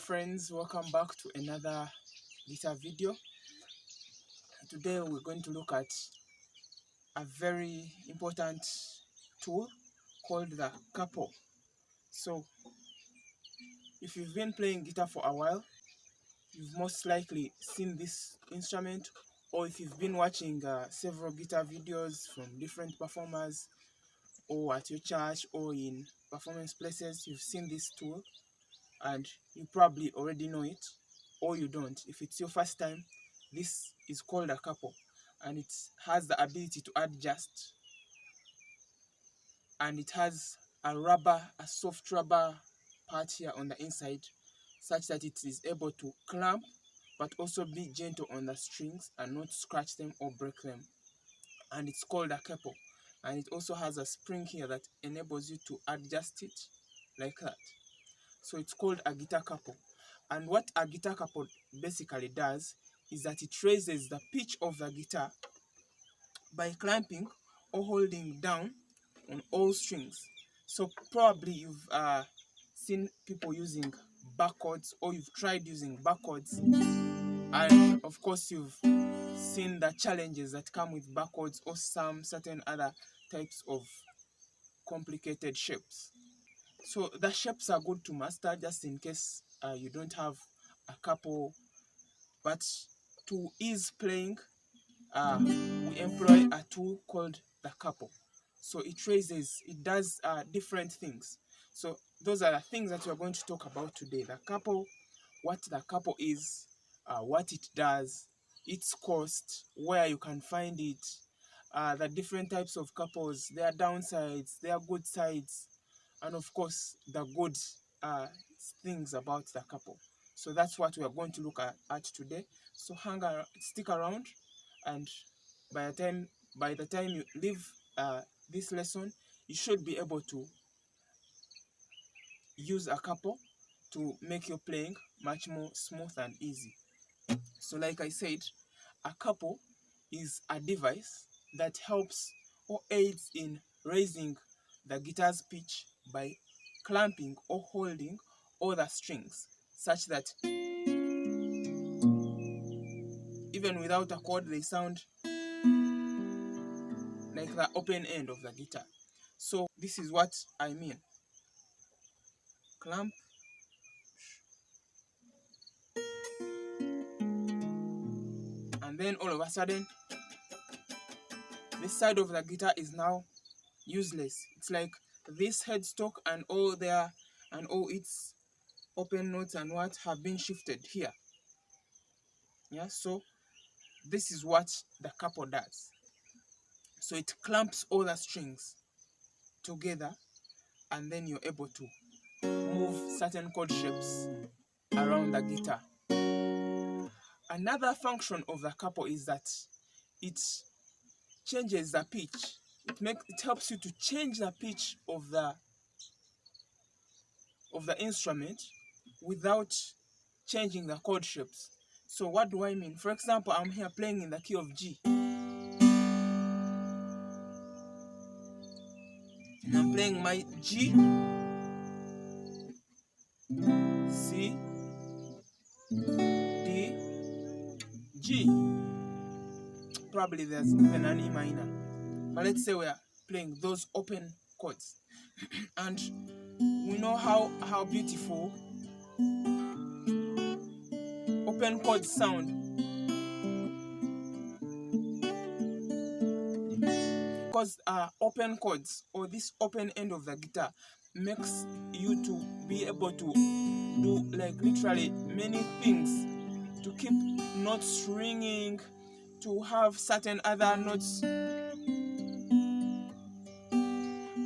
friends, welcome back to another guitar video. Today we're going to look at a very important tool called the capo. So if you've been playing guitar for a while, you've most likely seen this instrument, or if you've been watching several guitar videos from different performers, or at your church or in performance places, you've seen this tool and you probably already know it, or you don't. If it's your first time, this is called a capo, and it has the ability to adjust, and it has a soft rubber part here on the inside, such that it is able to clamp but also be gentle on the strings and not scratch them or break them. And it's called a capo, and it also has a spring here that enables you to adjust it like that. So it's called a guitar capo. And what a guitar capo basically does is that it raises the pitch of the guitar by clamping or holding down on all strings. So probably you've seen people using backwards, or you've tried using backwards, and of course you've seen the challenges that come with backwards or some certain other types of complicated shapes. So the shapes are good to master just in case you don't have a capo, but to ease playing, we employ a tool called the capo. So it does different things. So those are the things that we are going to talk about today. The capo, what the capo is, what it does, its cost, where you can find it, the different types of capos, their downsides, their good sides, and of course the good things about the capo. So that's what we are going to look at today. So stick around, and by the time you leave this lesson, you should be able to use a capo to make your playing much more smooth and easy. So like I said, a capo is a device that helps or aids in raising the guitar's pitch by clamping or holding all the strings, such that even without a chord they sound like the open end of the guitar. So this is what I mean. Clamp, and then all of a sudden this side of the guitar is now useless. It's like this headstock and all its open notes and what have been shifted here. Yeah, so this is what the capo does. So it clamps all the strings together, and then you're able to move certain chord shapes around the guitar. Another function of the capo is that it changes the pitch. It helps you to change the pitch of the instrument without changing the chord shapes. So what do I mean? For example, I'm here playing in the key of G, and I'm playing my G, C, D, G. Probably there's even an E minor, but let's say we are playing those open chords. And we know how beautiful open chords sound, because open chords, or this open end of the guitar, makes you to be able to do like literally many things, to keep notes ringing, to have certain other notes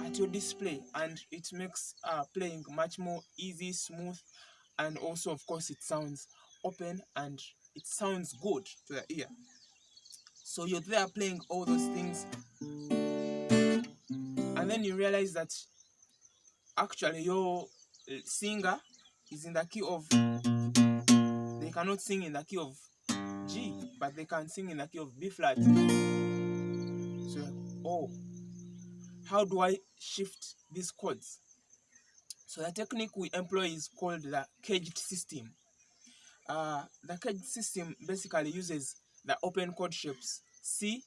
at your display, and it makes playing much more easy, smooth, and also of course it sounds open and it sounds good to the ear. So you're there playing all those things, and then you realize that actually your singer is in the key of, they cannot sing in the key of G, but they can sing in the key of B flat. So, oh, how do I shift these chords? So the technique we employ is called the caged system. The caged system basically uses the open chord shapes C,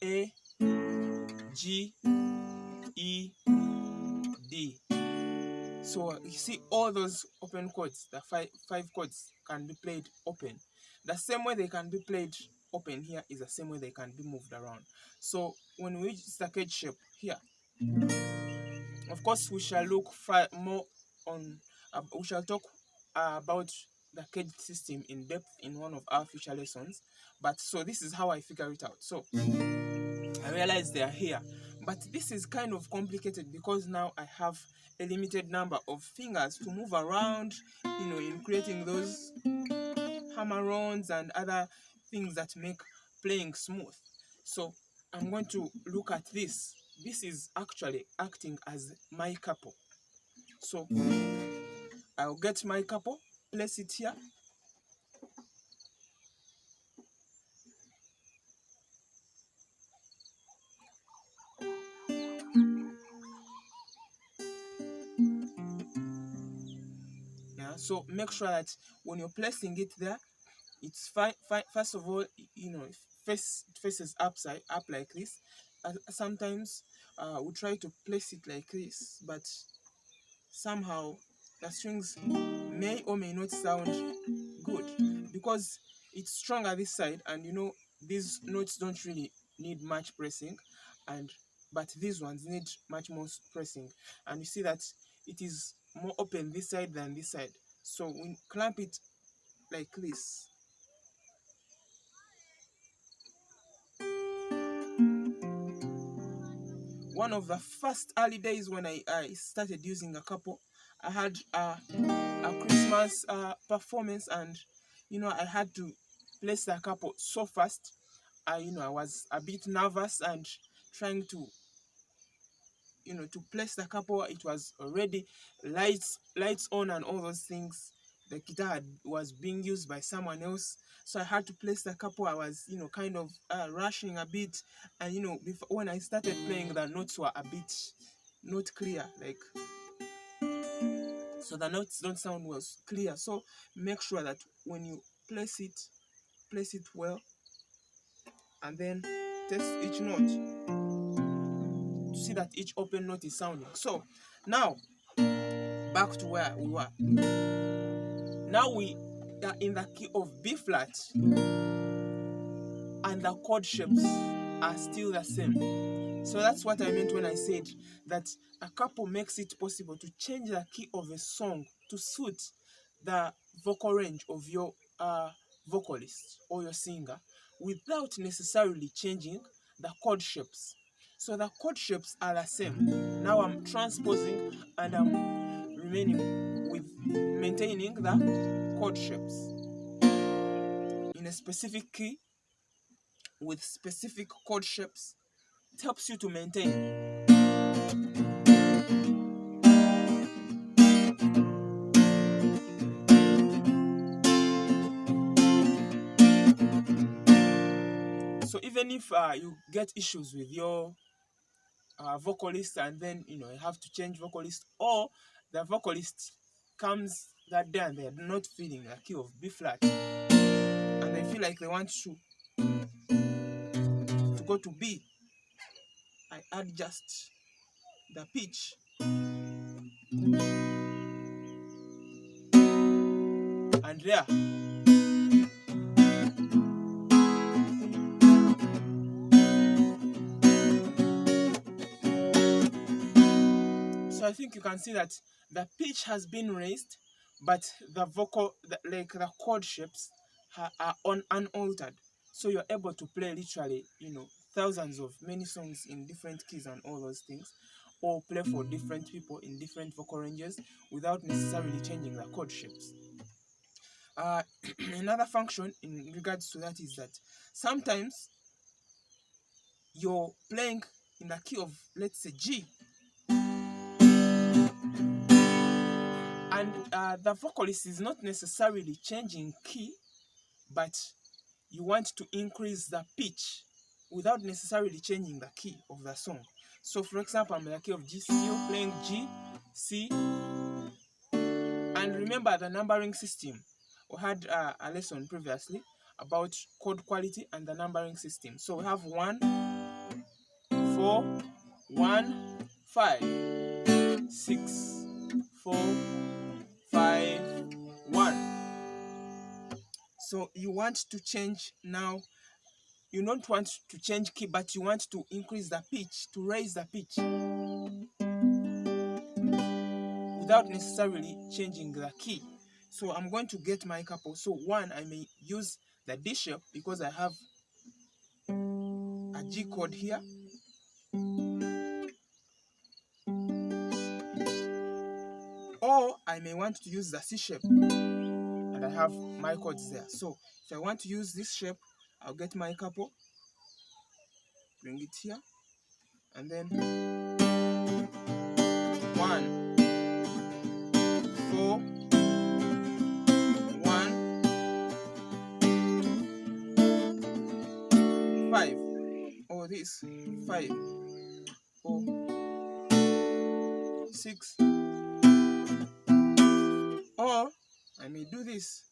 A, G, E, D. So you see all those open chords, the five chords can be played open. The same way they can be played open here is the same way they can be moved around. So when we use the cage shape here, of course we shall look more on, we shall talk about the cage system in depth in one of our future lessons. But so this is how I figure it out. So I realize they are here, but this is kind of complicated because now I have a limited number of fingers to move around, in creating those hammer-ons and other things that make playing smooth. So I'm going to look at this. This is actually acting as my capo. So I'll get my capo, place it here. Yeah, so make sure that when you're placing it there, it's fine. First of all, it faces up like this. Sometimes we try to place it like this, but somehow the strings may or may not sound good because it's stronger this side, and these notes don't really need much pressing, but these ones need much more pressing, and you see that it is more open this side than this side. So we clamp it like this. One of the first early days when I started using a capo, I had a Christmas performance, and I had to place the capo so fast. I was a bit nervous and trying to place the capo. It was already lights on and all those things. The guitar was being used by someone else, so I had to place the capo. I was kind of rushing a bit, and before, when I started playing, the notes were a bit not clear, like, so the notes don't sound well clear. So make sure that when you place it well, and then test each note to see that each open note is sounding. So now back to where we were. Now we are in the key of B flat, and the chord shapes are still the same. So that's what I meant when I said that a capo makes it possible to change the key of a song to suit the vocal range of your vocalist or your singer without necessarily changing the chord shapes. So the chord shapes are the same. Now I'm transposing and I'm maintaining the chord shapes in a specific key with specific chord shapes. It helps you to maintain. So even if you get issues with your vocalist, and then you have to change vocalist, or the vocalist comes that day and they're not feeling a key of B flat, and they feel like they want to go to B, I adjust the pitch and there. So I think you can see that the pitch has been raised, but the the chord shapes are unaltered. So you're able to play literally, thousands of many songs in different keys and all those things, or play for different people in different vocal ranges without necessarily changing the chord shapes. Another function in regards to that is that sometimes you're playing in the key of, let's say, G, and the vocalist is not necessarily changing key, but you want to increase the pitch without necessarily changing the key of the song. So for example, I'm in the key of G, still playing G, C. And remember the numbering system. We had a lesson previously about chord quality and the numbering system. So we have 1, 4, 1, 5, 6, 4, 5, 1. So you want to change now. You don't want to change key, but you want to increase the pitch, to raise the pitch without necessarily changing the key. So I'm going to get my capo. So 1, I may use the D shape because I have a G chord here. Or I may want to use the C shape and I have my chords there. So if I want to use this shape, I'll get my capo, bring it here, and then 1, 4, 1, 5, or this 5, or 6, or I may do this.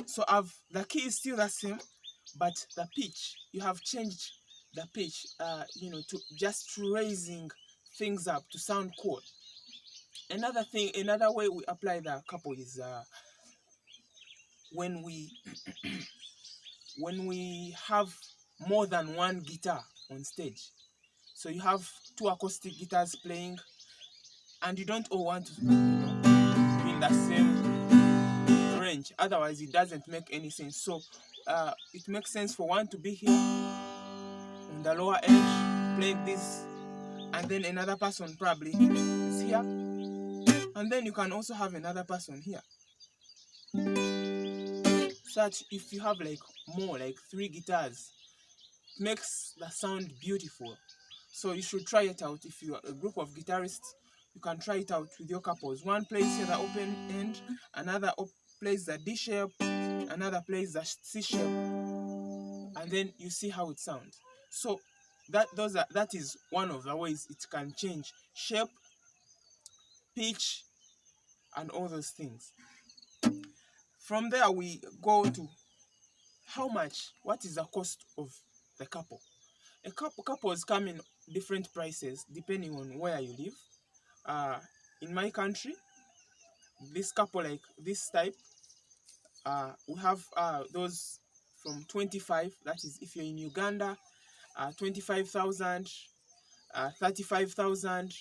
So the key is still the same, but the pitch, you have changed the pitch, to just raising things up to sound cool. Another way we apply the capo is when we have more than one guitar on stage. So you have 2 acoustic guitars playing, and you don't all want to be in the same range. Otherwise, it doesn't make any sense. So it makes sense for one to be here on the lower edge playing this, and then another person probably is here, and then you can also have another person here. Such if you have like more, like 3 guitars, it makes the sound beautiful. So you should try it out. If you are a group of guitarists, you can try it out with your couples. One plays here the open end, another plays the D shape, another plays the C shape, and then you see how it sounds. So that is one of the ways it can change shape, pitch, and all those things. From there we go to what is the cost of the capo. Couples come in different prices depending on where you live. In my country, this capo like this type, we have those from 25. That is if you're in Uganda, 25,000, 35,000,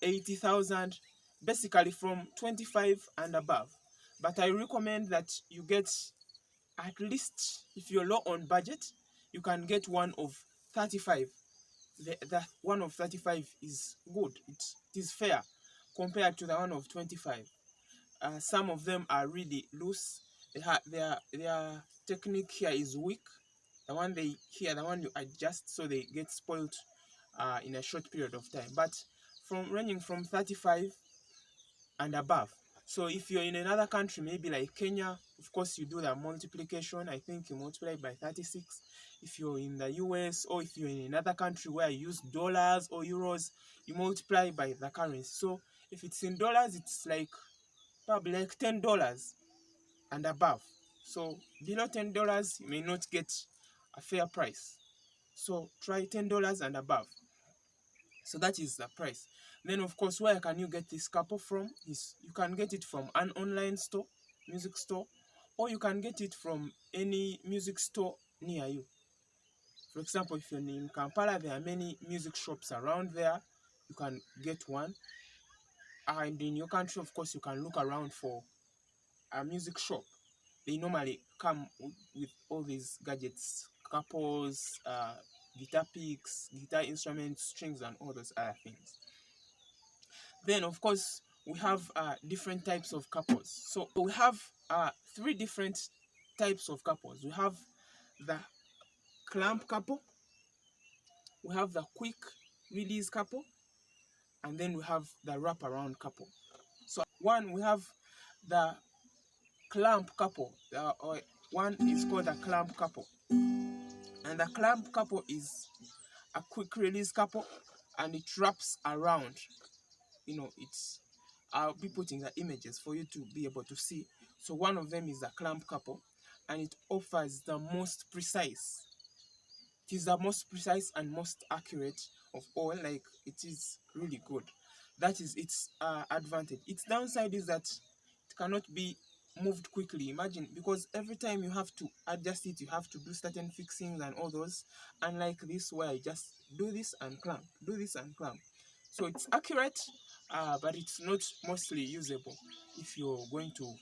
80,000, basically from 25 and above. But I recommend that you get, at least if you're low on budget, you can get one of 35. The one of 35 is good. It is fair compared to the one of 25. Some of them are really loose. Their technique here is weak. The one you adjust, so they get spoiled in a short period of time. But ranging from 35 and above. So if you're in another country, maybe like Kenya, of course you do the multiplication. I think you multiply by 36. If you're in the US, or if you're in another country where you use dollars or euros, you multiply by the currency. So if it's in dollars, it's like probably like $10 and above. So below $10, you may not get a fair price. So try $10 and above. So that is the price. Then of course, where can you get this capo from? You can get it from an online store, music store, or you can get it from any music store near you. For example, if you're in Kampala, there are many music shops around there. You can get one. And in your country, of course, you can look around for a music shop. They normally come with all these gadgets, capos, guitar picks, guitar instruments, strings, and all those other things. Then, of course, we have different types of capos. So we have 3 different types of capos. We have the clamp capo, we have the quick release capo, and then we have the wraparound capo. So one, we have the clamp capo. Or one is called the clamp capo, and the clamp capo is a quick release capo, and it wraps around. It's I'll be putting the images for you to be able to see. So one of them is the clamp capo, and it offers the most precise. It is the most precise and most accurate of all. Like, it is really good. That is its advantage. Its downside is that it cannot be moved quickly. Imagine, because every time you have to adjust it, you have to do certain fixings and all those. Unlike this, where you just do this and clamp, do this and clamp. So it's accurate, but it's not mostly usable if you're going to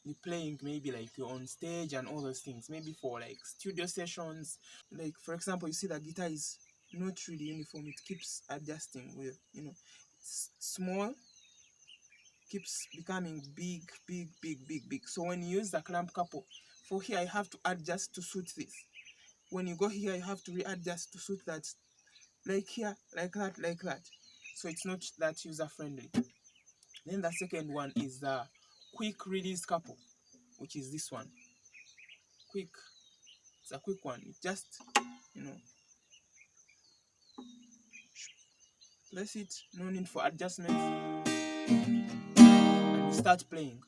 be playing, maybe like you're on stage and all those things, maybe for like studio sessions. Like, for example, you see the guitar is not really uniform. It keeps adjusting with, small keeps becoming big, big, big, big, big. So when you use the clamp couple, for here I have to adjust to suit this. When you go here, you have to readjust to suit that. Like here, like that, like that. So it's not that user friendly. Then the second one is the quick release couple, which is this one. Quick. It's a quick one. It just, you know, place it, no need for adjustments, and you start playing.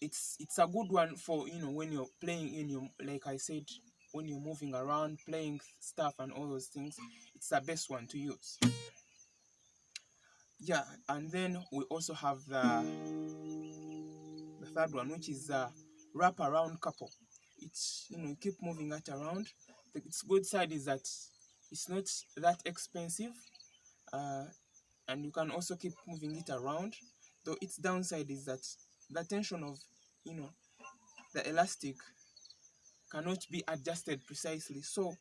It's a good one for, when you're playing in your, like I said, when you're moving around, playing stuff and all those things. It's the best one to use. Yeah, and then we also have the third one, which is the wrap around couple. It's, you keep moving it around. Its good side is that it's not that expensive, and you can also keep moving it around. Though its downside is that the tension of, the elastic cannot be adjusted precisely. So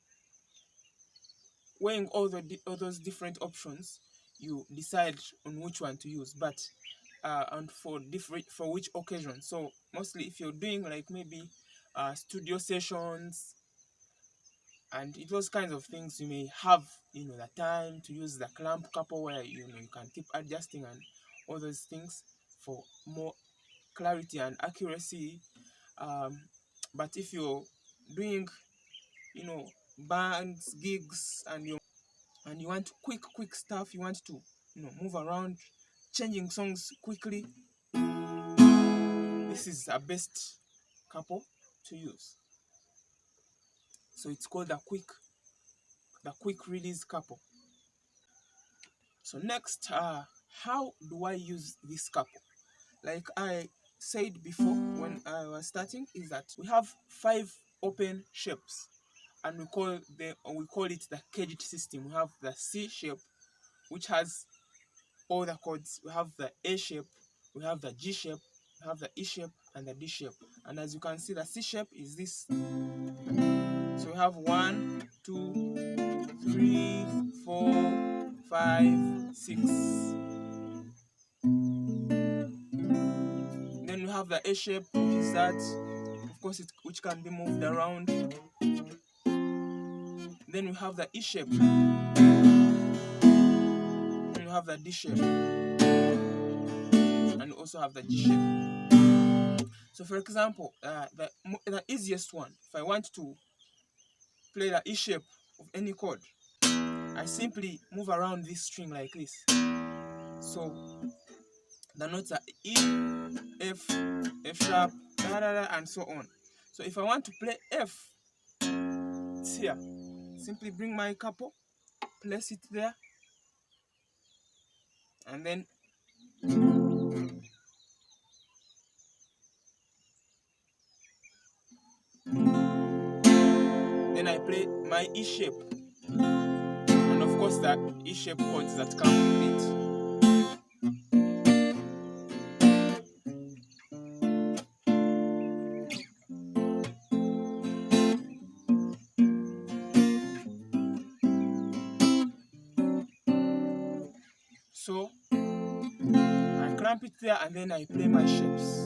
weighing all those different options, you decide on which one to use, but and for which occasion. So mostly if you're doing like maybe studio sessions and those kinds of things, you may have, the time to use the clamp couple, where you can keep adjusting and all those things for more clarity and accuracy. But if you're doing, bands, gigs, and you want quick stuff, you want to, move around, changing songs quickly, this is a best couple to use. So it's called the quick release couple. So next, how do I use this couple? Like I said before when I was starting, is that we have 5 open shapes, and we call it the caged system. We have the C shape, which has all the chords. We have the A shape, we have the G shape, we have the E shape, and the D shape. And as you can see, the C shape is this. So we have 1, 2, 3, 4, 5, 6. Then we have the A shape, which is that, of course, which can be moved around. Then we have the E shape. Then we have the D shape. And we also have the G shape. So for example, the easiest one, if I want to play the E shape of any chord, I simply move around this string like this. So the notes are E, F, F sharp, da, da, da, and so on. So if I want to play F, it's here. Simply bring my capo, place it there, and then I play my E shape, and of course the E shape chords that come with it. So I clamp it there, and then I play my shapes.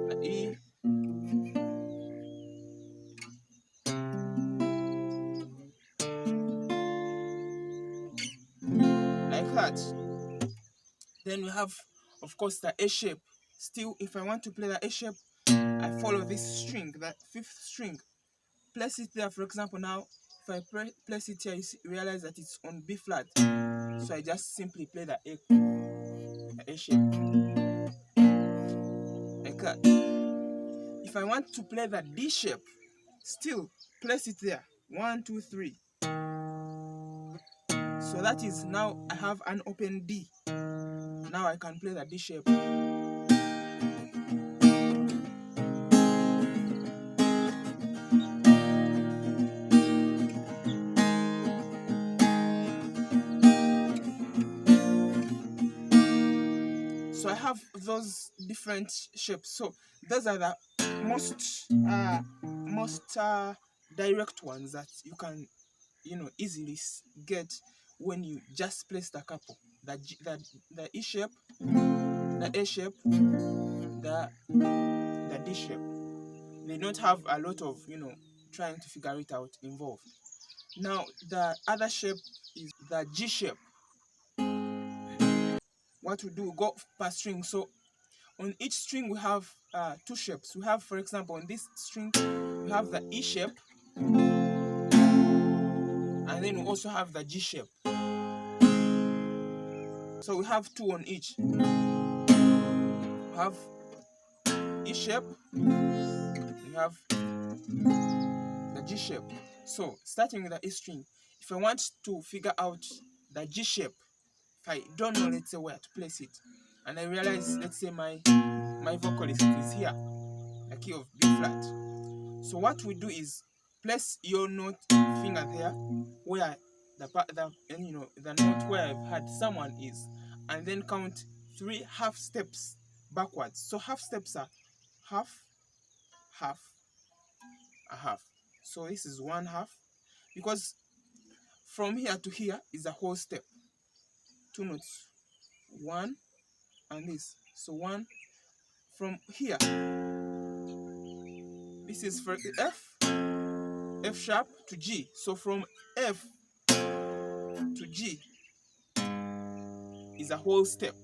The E, that. Then we have, of course, the A shape. Still, if I want to play the A shape, I follow this string, the 5th string, place it there. For example, now if I place it here, you realize that it's on B flat, so I just simply play the A shape like that. If I want to play the D shape, still place it there, 1 2 3. So that is, now I have an open D. Now I can play the D shape. So I have those different shapes. So those are the most direct ones that you can, easily get when you just place the capo. The E shape, the A shape, the D shape. They don't have a lot of, trying to figure it out involved. Now the other shape is the G shape. What we do, we go per string. So on each string we have 2 shapes. We have, for example, on this string we have the E shape, and then we also have the G shape. So we have 2 on each. We have E shape, we have the G shape. So starting with the E string, if I want to figure out the G shape, if I don't know, let's say, where to place it, and I realize, let's say, my vocalist is here, the key of B flat. So what we do is place your note finger there where the note where I've had someone is, and then count 3 half steps backwards. So half steps are half, half, a half. So this is 1 half, because from here to here is a whole step. 2 notes, 1 and this. So 1 from here. This is for F sharp to G. So from F to G is a whole step,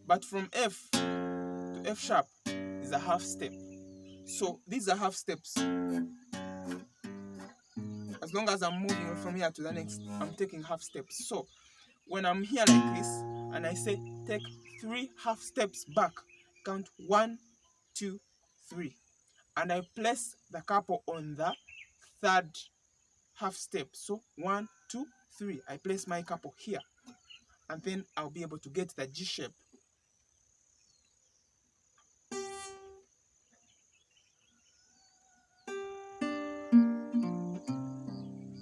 but from F to F sharp is a half step. So these are half steps. As long as I'm moving from here to the next, I'm taking half steps. So when I'm here like this and I say take 3 half steps back, count 1 2 3, and I place the capo on the 3rd half step. So 1 2 3, I place my capo here, and then I'll be able to get the G shape.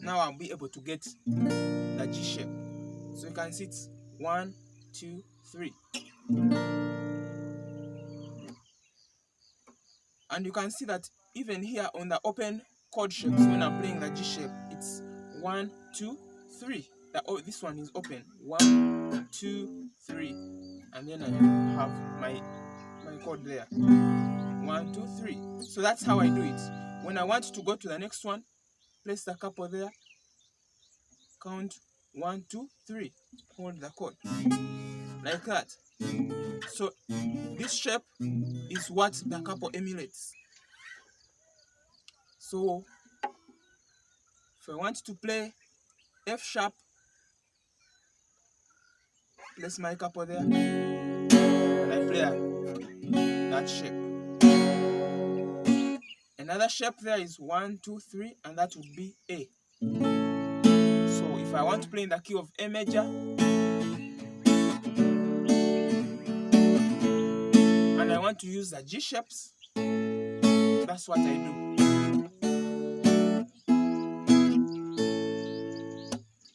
Now I'll be able to get the G shape. So you can see it's 1 2 3, and you can see that even here on the open chord shapes, when I'm playing the G shape, it's 1 2 3. This one is open, 1 2 3, and then I have my chord there, 1 2 3. So that's how I do it. When I want to go to the next one, place the capo there, count 1 2 3, hold the chord like that. So this shape is what the capo emulates. So if I want to play F sharp, place my capo there, and I play that shape. Another shape there is 1 2 3, and that would be A. So if I want to play in the key of A major, and I want to use the G shapes, that's what I do.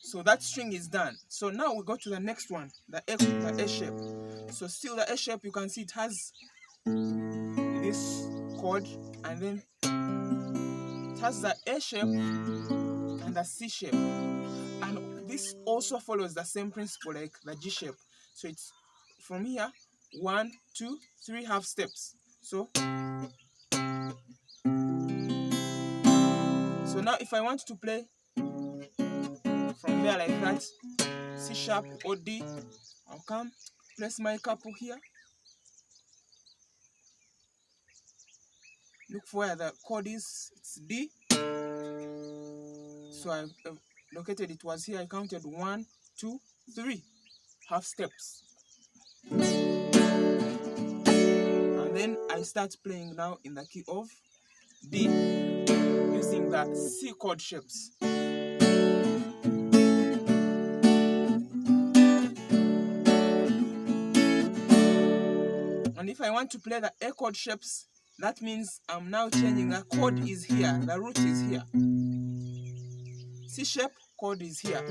So that string is done. So now we go to the next one, the A shape. So still the A shape, you can see it has this chord, and then it has the A shape and the C shape. And this also follows the same principle like the G shape. So it's from here, 1 2 3 half steps. So now if I want to play from there like that, C sharp or D. I'll come, place my capo here. Look for where the chord is. It's D. So I located it was here. I counted 1, 2, 3 half steps. And then I start playing now in the key of D using the C chord shapes. And if I want to play the A chord shapes, that means I'm now changing. The chord is here, the root is here. C shape, chord is here.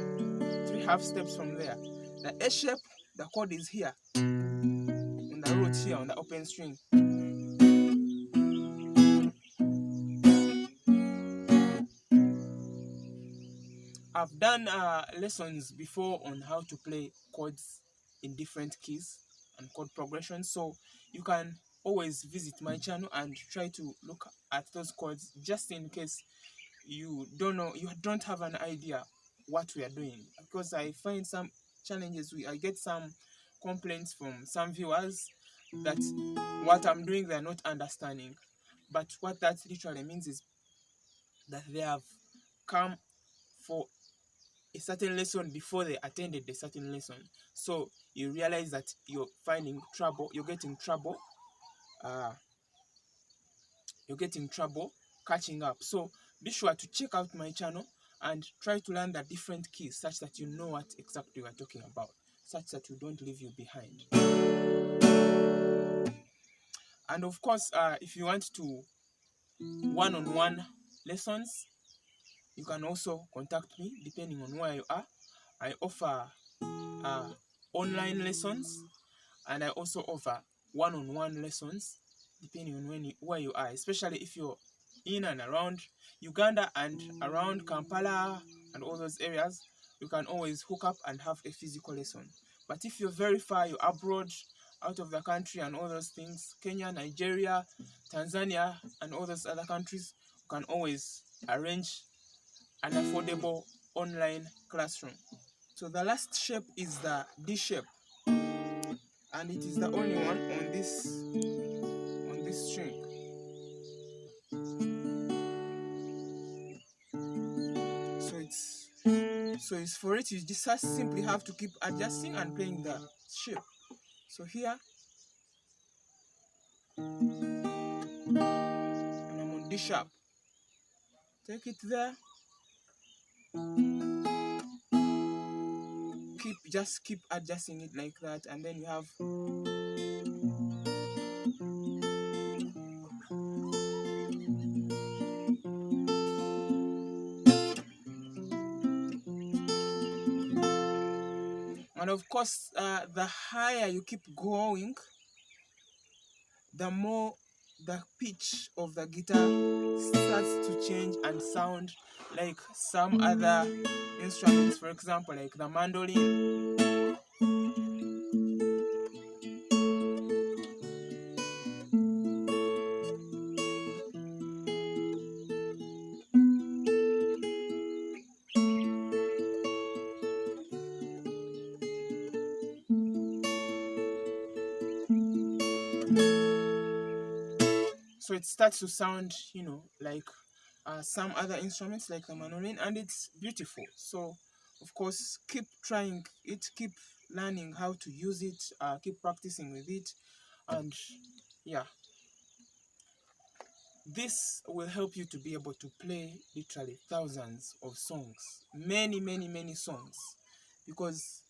3 half steps from there. The A shape, the chord is here. On the root here, on the open string. I've done lessons before on how to play chords in different keys and chord progressions, so you can always visit my channel and try to look at those chords just in case you don't know, you don't have an idea what we are doing, because I find some challenges. I get some complaints from some viewers that what I'm doing they're not understanding, but what that literally means is that they have come for a certain lesson before they attended a certain lesson, so you realize that you're finding trouble, you're getting trouble catching up. So be sure to check out my channel and try to learn the different keys such that you know what exactly we are talking about, such that we don't leave you behind. And of course, if you want to one-on-one lessons, you can also contact me depending on where you are. I offer online lessons, and I also offer one-on-one lessons depending on where you are, especially if you're in and around Uganda and around Kampala and all those areas. You can always hook up and have a physical lesson. But if you're very far, you're abroad, out of the country and all those things, Kenya, Nigeria, Tanzania and all those other countries, you can always arrange an affordable online classroom. So the last shape is the D shape, and it is the only one on this string. So it's for it, you just simply have to keep adjusting and playing the shape. So here, and I'm on D sharp. Take it there. Just keep adjusting it like that, and then you have and of course, the higher you keep going, the more the pitch of the guitar starts to change and sound like some other instruments, for example, like the mandolin. So it starts to sound, like some other instruments like the mandolin, and it's beautiful. So of course, keep trying it, keep learning how to use it, keep practicing with it, and yeah, this will help you to be able to play literally thousands of songs, many songs, because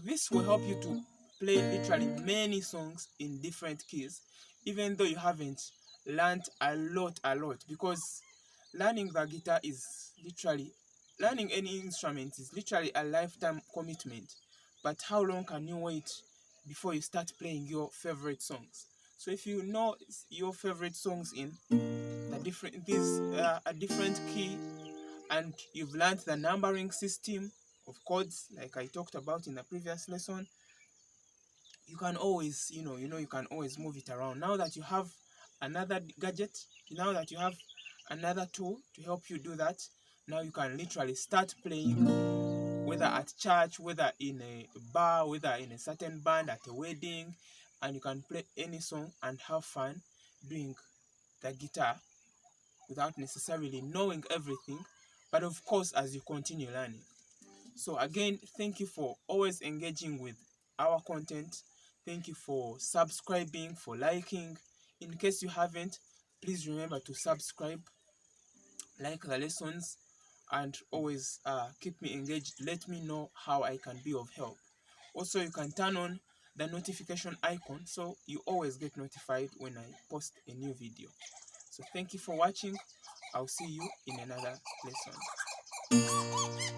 this will help you to play literally many songs in different keys, even though you haven't learned a lot, because learning the guitar is literally, learning any instrument is literally a lifetime commitment. But how long can you wait before you start playing your favorite songs? So if you know your favorite songs in a different key, and you've learned the numbering system of chords like I talked about in the previous lesson, you can always, you can always move it around. Now that you have another gadget, now that you have another tool to help you do that, Now you can literally start playing, whether at church, whether in a bar, whether in a certain band, at a wedding, and you can play any song and have fun doing the guitar without necessarily knowing everything, but of course as you continue learning. So again, thank you for always engaging with our content. Thank you for subscribing, for liking. In case you haven't, please remember to subscribe, like the lessons, and always keep me engaged. Let me know how I can be of help. Also, you can turn on the notification icon so you always get notified when I post a new video. So thank you for watching. I'll see you in another lesson.